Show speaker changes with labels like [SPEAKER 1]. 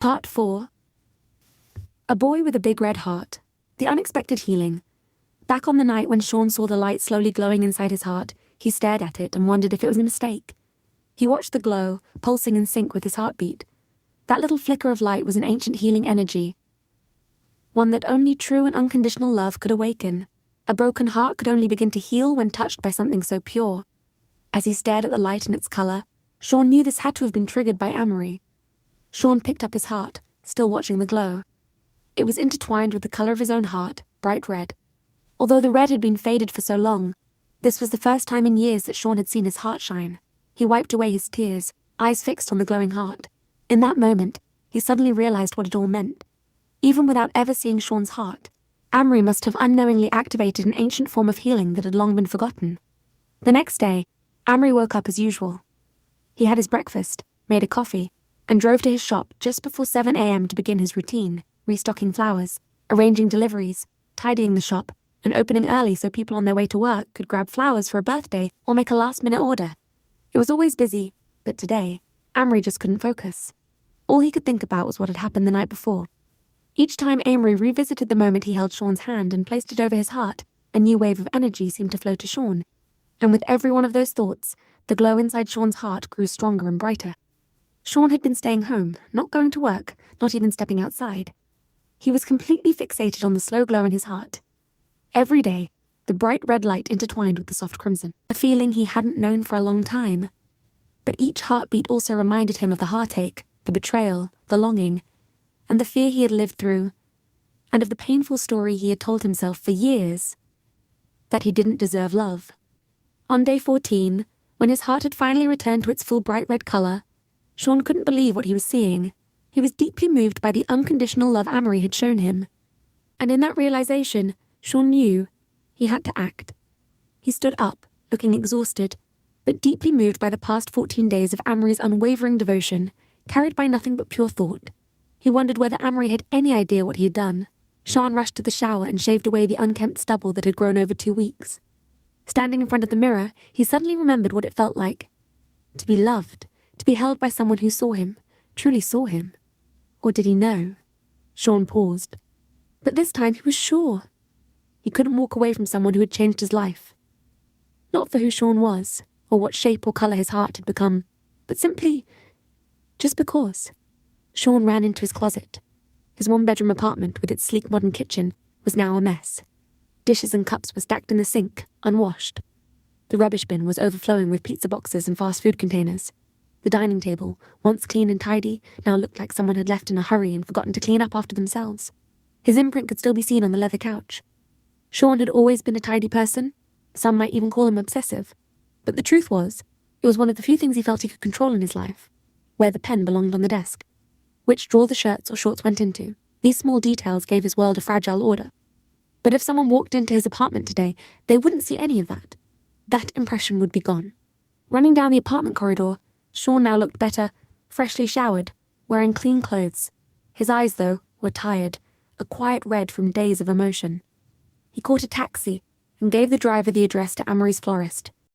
[SPEAKER 1] Part 4. A boy with a big red heart. The unexpected healing. Back on the night when Sean saw the light slowly glowing inside his heart, he stared at it and wondered if it was a mistake. He watched the glow, pulsing in sync with his heartbeat. That little flicker of light was an ancient healing energy, one that only true and unconditional love could awaken. A broken heart could only begin to heal when touched by something so pure. As he stared at the light and its color, Sean knew this had to have been triggered by Amory. Sean picked up his heart, still watching the glow. It was intertwined with the color of his own heart, bright red. Although the red had been faded for so long, this was the first time in years that Sean had seen his heart shine. He wiped away his tears, eyes fixed on the glowing heart. In that moment, he suddenly realized what it all meant. Even without ever seeing Sean's heart, Amory must have unknowingly activated an ancient form of healing that had long been forgotten. The next day, Amory woke up as usual. He had his breakfast, made a coffee, and drove to his shop just before 7 a.m. to begin his routine, restocking flowers, arranging deliveries, tidying the shop, and opening early so people on their way to work could grab flowers for a birthday or make a last-minute order. It was always busy, but today, Amory just couldn't focus. All he could think about was what had happened the night before. Each time Amory revisited the moment he held Sean's hand and placed it over his heart, a new wave of energy seemed to flow to Sean. And with every one of those thoughts, the glow inside Sean's heart grew stronger and brighter. Sean had been staying home, not going to work, not even stepping outside. He was completely fixated on the slow glow in his heart. Every day, the bright red light intertwined with the soft crimson, a feeling he hadn't known for a long time. But each heartbeat also reminded him of the heartache, the betrayal, the longing, and the fear he had lived through, and of the painful story he had told himself for years, that he didn't deserve love. On day 14, when his heart had finally returned to its full bright red color, Sean couldn't believe what he was seeing. He was deeply moved by the unconditional love Amory had shown him. And in that realization, Sean knew he had to act. He stood up, looking exhausted, but deeply moved by the past 14 days of Amory's unwavering devotion, carried by nothing but pure thought. He wondered whether Amory had any idea what he had done. Sean rushed to the shower and shaved away the unkempt stubble that had grown over 2 weeks. Standing in front of the mirror, he suddenly remembered what it felt like. To be loved, to be held by someone who saw him, truly saw him. Or did he know? Sean paused. But this time he was sure. He couldn't walk away from someone who had changed his life. Not for who Sean was, or what shape or color his heart had become, but simply just because. Sean ran into his closet. His one-bedroom apartment, with its sleek modern kitchen, was now a mess. Dishes and cups were stacked in the sink, unwashed. The rubbish bin was overflowing with pizza boxes and fast food containers. The dining table, once clean and tidy, now looked like someone had left in a hurry and forgotten to clean up after themselves. His imprint could still be seen on the leather couch. Sean had always been a tidy person. Some might even call him obsessive. But the truth was, it was one of the few things he felt he could control in his life. Where the pen belonged on the desk. Which drawer the shirts or shorts went into. These small details gave his world a fragile order. But if someone walked into his apartment today, they wouldn't see any of that. That impression would be gone. Running down the apartment corridor, Sean now looked better, freshly showered, wearing clean clothes. His eyes, though, were tired, a quiet red from days of emotion. He caught a taxi and gave the driver the address to Amory's florist.